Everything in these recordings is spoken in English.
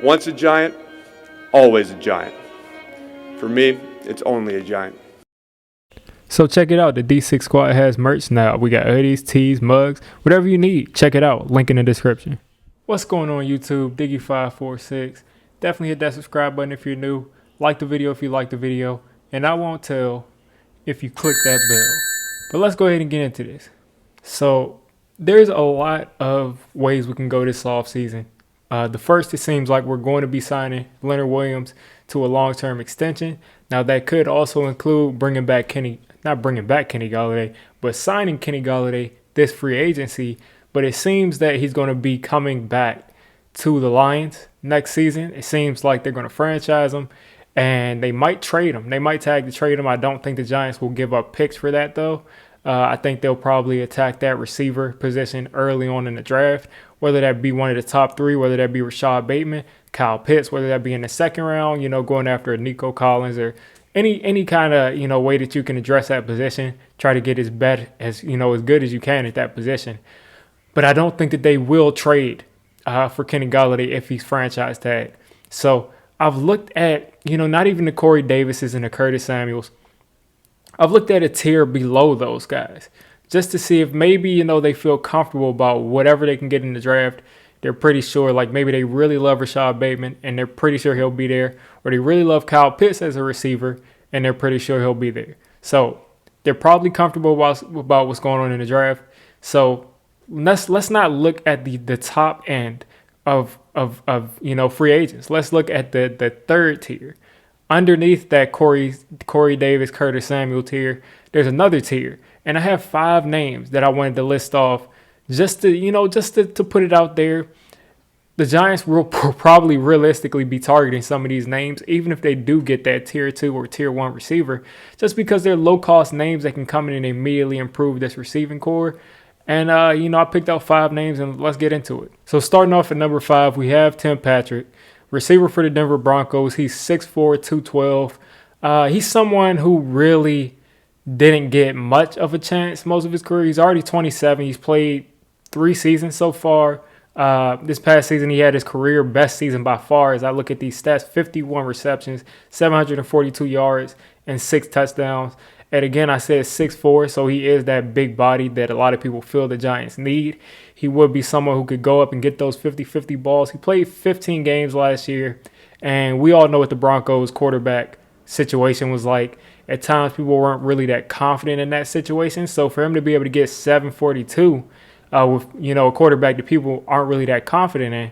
Once a giant, always a giant. For me, it's only a giant. So check it out. The D6 Squad has merch now. We got hoodies, tees, mugs, whatever you need. Check it out. Link in the description. What's going on YouTube? Diggy546. Definitely hit that subscribe button if you're new. Like the video if you like the video. And I won't tell if you click that bell. But let's go ahead and get into this. So there's a lot of ways we can go this offseason. The first, it seems like we're going to be signing Leonard Williams to a long-term extension. Now that could also include not bringing back Kenny Golladay, but signing Kenny Golladay this free agency. But it seems that he's going to be coming back to the Lions next season. It seems like they're going to franchise him, and they might trade him. They might tag to trade him. I don't think the Giants will give up picks for that, though. I think they'll probably attack that receiver position early on in the draft, whether that be one of the top three, whether that be Rashard Bateman, Kyle Pitts, whether that be in the second round, going after Nico Collins or any kind of, way that you can address that position, try to get as good as you can at that position. But I don't think that they will trade for Kenny Golladay if he's franchise tagged. So I've looked at, not even the Corey Davises and the Curtis Samuels. I've looked at a tier below those guys just to see if maybe, they feel comfortable about whatever they can get in the draft. They're pretty sure, like maybe they really love Rashard Bateman and they're pretty sure he'll be there. Or they really love Kyle Pitts as a receiver and they're pretty sure he'll be there. So they're probably comfortable about what's going on in the draft. So let's not look at the top end of free agents. Let's look at the third tier. Underneath that Corey Davis, Curtis Samuel tier, there's another tier. And I have 5 names that I wanted to list off just to put it out there. The Giants will probably realistically be targeting some of these names, even if they do get that tier 2 or tier 1 receiver, just because they're low-cost names that can come in and immediately improve this receiving core. And, I picked out 5 names, and let's get into it. So starting off at number 5, we have Tim Patrick, receiver for the Denver Broncos. He's 6'4", 212. He's someone who really didn't get much of a chance most of his career. He's already 27. He's played 3 seasons so far. This past season, he had his career best season by far. As I look at these stats, 51 receptions, 742 yards, and 6 touchdowns. And again, I said 6'4", so he is that big body that a lot of people feel the Giants need. He would be someone who could go up and get those 50-50 balls. He played 15 games last year, and we all know what the Broncos quarterback situation was like. At times, people weren't really that confident in that situation. So for him to be able to get 742 with a quarterback that people aren't really that confident in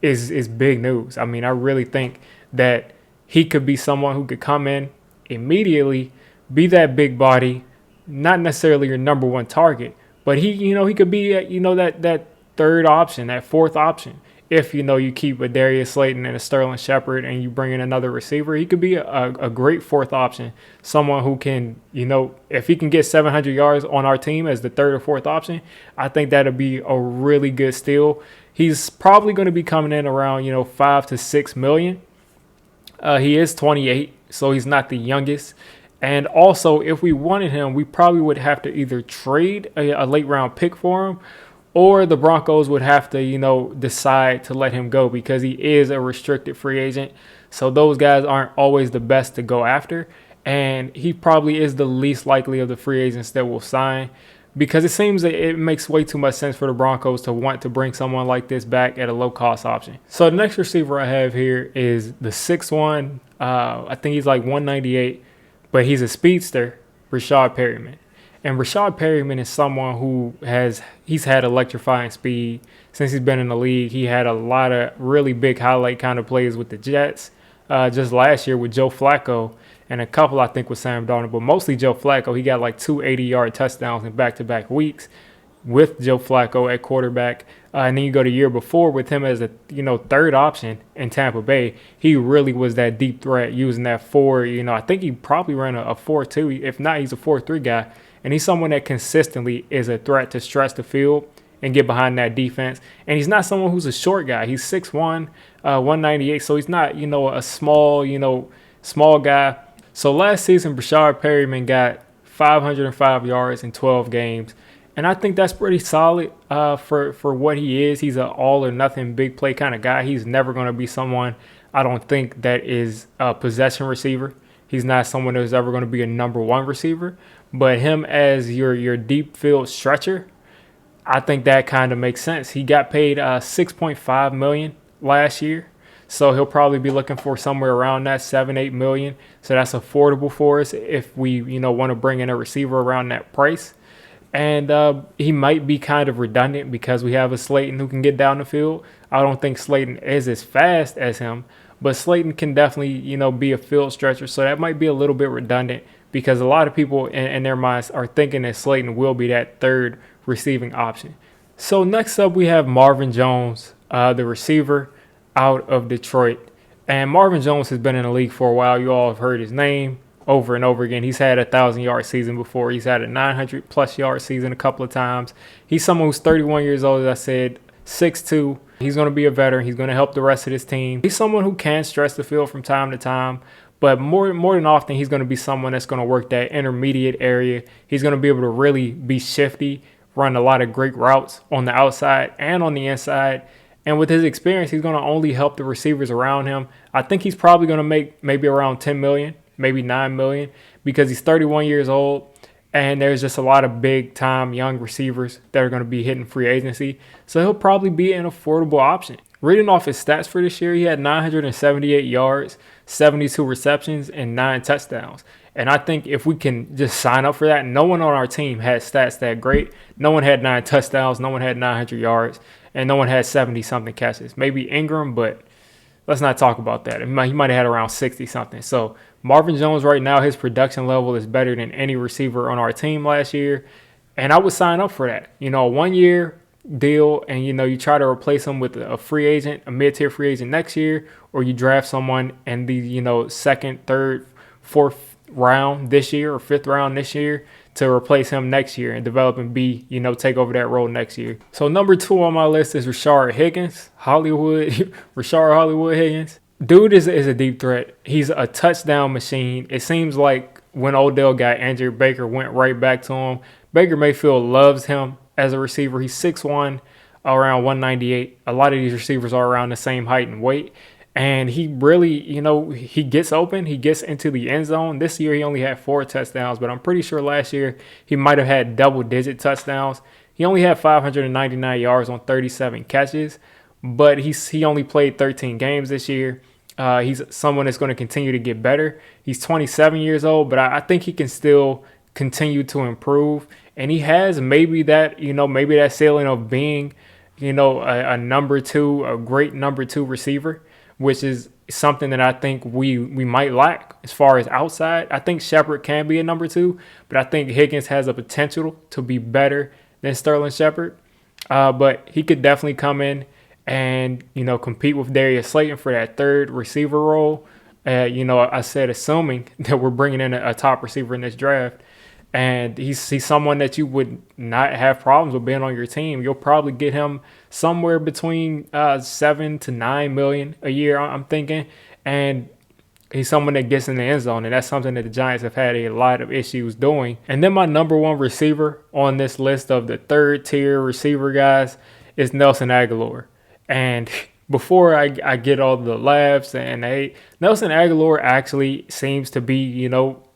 is big news. I mean, I really think that he could be someone who could come in immediately, be that big body, not necessarily your number one target, but he could be that third option, that fourth option. If you keep a Darius Slayton and a Sterling Shepard and you bring in another receiver, he could be a great fourth option. Someone who can, if he can get 700 yards on our team as the third or fourth option, I think that'd be a really good steal. He's probably going to be coming in around, $5 to $6 million. He is 28, so he's not the youngest. And also, if we wanted him, we probably would have to either trade a late round pick for him, or the Broncos would have to, decide to let him go because he is a restricted free agent. So those guys aren't always the best to go after. And he probably is the least likely of the free agents that will sign because it seems that it makes way too much sense for the Broncos to want to bring someone like this back at a low-cost option. So the next receiver I have here is the 6'1". I think he's like 198, but he's a speedster, Rashard Perryman. And Rashard Perryman is someone who he's had electrifying speed since he's been in the league. He had a lot of really big highlight kind of plays with the Jets just last year with Joe Flacco and a couple, I think, with Sam Darnold, but mostly Joe Flacco. He got like 2 80-yard touchdowns in back-to-back weeks with Joe Flacco at quarterback. And then you go to year before with him as a third option in Tampa Bay. He really was that deep threat using that 4. I think he probably ran a 4-2. If not, he's a 4-3 guy. And he's someone that consistently is a threat to stretch the field and get behind that defense. And he's not someone who's a short guy. He's 6'1", 198. So he's not, a small guy. So last season, Breshad Perriman got 505 yards in 12 games. And I think that's pretty solid for what he is. He's an all or nothing big play kind of guy. He's never going to be someone, I don't think, that is a possession receiver. He's not someone that's ever going to be a number one receiver. But him as your deep field stretcher, I think that kind of makes sense. He got paid $6.5 million last year. So he'll probably be looking for somewhere around that $7-8 million. So that's affordable for us if we want to bring in a receiver around that price. And he might be kind of redundant because we have a Slayton who can get down the field. I don't think Slayton is as fast as him, but Slayton can definitely, be a field stretcher. So that might be a little bit redundant because a lot of people in their minds are thinking that Slayton will be that third receiving option. So next up, we have Marvin Jones, the receiver out of Detroit. And Marvin Jones has been in the league for a while. You all have heard his name over and over again. He's had a 1,000-yard season before. He's had a 900-plus yard season a couple of times. He's someone who's 31 years old, as I said, 6'2". He's going to be a veteran. He's going to help the rest of his team. He's someone who can stretch the field from time to time, but more than often, he's going to be someone that's going to work that intermediate area. He's going to be able to really be shifty, run a lot of great routes on the outside and on the inside. And with his experience, he's going to only help the receivers around him. I think he's probably going to make maybe around $10 million. Maybe $9 million because he's 31 years old and there's just a lot of big time young receivers that are going to be hitting free agency. So he'll probably be an affordable option. Reading off his stats for this year, he had 978 yards, 72 receptions, and 9 touchdowns. And I think if we can just sign up for that, no one on our team had stats that great. No one had 9 touchdowns, no one had 900 yards, and no one had 70-something catches. Maybe Ingram, but let's not talk about that. He might have had around 60-something. So Marvin Jones right now, his production level is better than any receiver on our team last year. And I would sign up for that. A 1-year deal and, you try to replace him with a free agent, a mid-tier free agent next year, or you draft someone in the, second, third, fourth round this year or fifth round this year to replace him next year and develop and take over that role next year. So number 2 on my list is Rashard Higgins, Rashard Hollywood Higgins. Dude is a deep threat. He's a touchdown machine. It seems like when Odell got injured, Baker went right back to him. Baker Mayfield loves him as a receiver. He's 6'1", around 198. A lot of these receivers are around the same height and weight. And he really, he gets open. He gets into the end zone. This year, he only had 4 touchdowns, but I'm pretty sure last year he might have had double-digit touchdowns. He only had 599 yards on 37 catches, but he only played 13 games this year. He's someone that's going to continue to get better. He's 27 years old, but I think he can still continue to improve. And he has maybe that ceiling of being, a number 2, a great number 2 receiver, which is something that I think we might lack as far as outside. I think Shepard can be a number 2, but I think Higgins has a potential to be better than Sterling Shepard. But he could definitely come in and, compete with Darius Slayton for that third receiver role. I said assuming that we're bringing in a top receiver in this draft. And he's someone that you would not have problems with being on your team. You'll probably get him somewhere between $7 to $9 million a year, I'm thinking. And he's someone that gets in the end zone, and that's something that the Giants have had a lot of issues doing. And then my number 1 receiver on this list of the third-tier receiver guys is Nelson Agholor. And before I get all the laughs and hate, Nelson Agholor actually seems to be,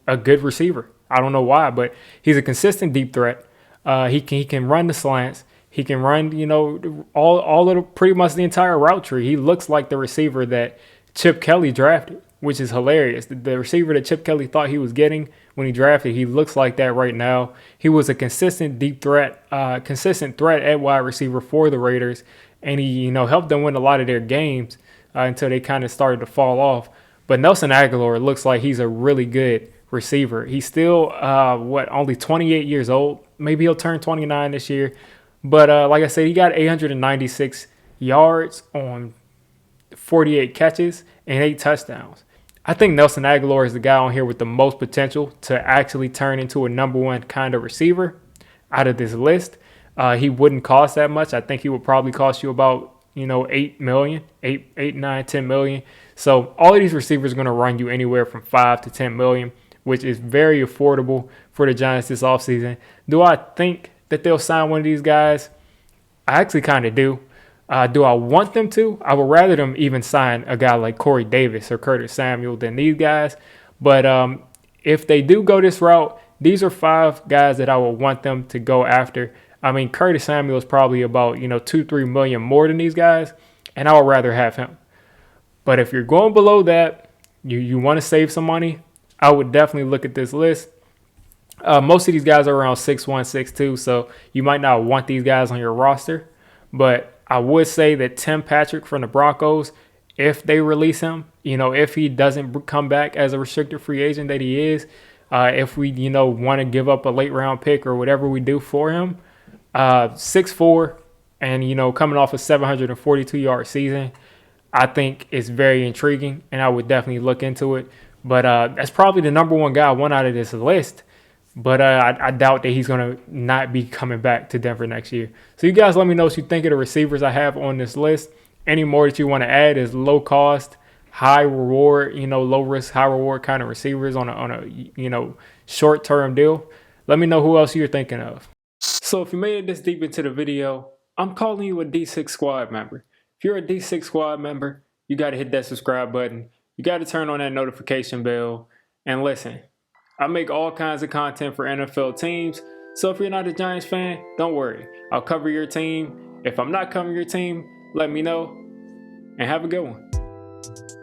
a good receiver. I don't know why, but he's a consistent deep threat. He can run the slants. He can run, all of pretty much the entire route tree. He looks like the receiver that Chip Kelly drafted, which is hilarious. The receiver that Chip Kelly thought he was getting when he drafted, he looks like that right now. He was a consistent deep threat, at wide receiver for the Raiders, and he, helped them win a lot of their games until they kind of started to fall off. But Nelson Agholor looks like he's a really good receiver. He's still, only 28 years old. Maybe he'll turn 29 this year. But like I said, he got 896 yards on 48 catches and 8 touchdowns. I think Nelson Agholor is the guy on here with the most potential to actually turn into a number 1 kind of receiver out of this list. He wouldn't cost that much. I think he would probably cost you about, $8 million, $10 million. So all of these receivers are going to run you anywhere from $5 to $10 million, which is very affordable for the Giants this offseason. Do I think that they'll sign one of these guys? I actually kind of do. Do I want them to? I would rather them even sign a guy like Corey Davis or Curtis Samuel than these guys. But if they do go this route, these are 5 guys that I would want them to go after. I mean, Curtis Samuel is probably about, 2-3 million more than these guys, and I would rather have him. But if you're going below that, you want to save some money, I would definitely look at this list. Most of these guys are around 6'1", 6'2", so you might not want these guys on your roster. But I would say that Tim Patrick from the Broncos, if they release him, if he doesn't come back as a restricted free agent that he is, if we, want to give up a late round pick or whatever we do for him, 6'4", and, coming off a 742-yard season, I think is very intriguing, and I would definitely look into it. But that's probably the number one guy I want out of this list. But I doubt that he's going to not be coming back to Denver next year. So you guys let me know what you think of the receivers I have on this list. Any more that you want to add is low cost, high reward, low risk, high reward kind of receivers on a short term deal. Let me know who else you're thinking of. So if you made it this deep into the video, I'm calling you a D6 squad member. If you're a D6 squad member, you got to hit that subscribe button. You got to turn on that notification bell. And listen, I make all kinds of content for NFL teams. So if you're not a Giants fan, don't worry. I'll cover your team. If I'm not covering your team, let me know. And have a good one.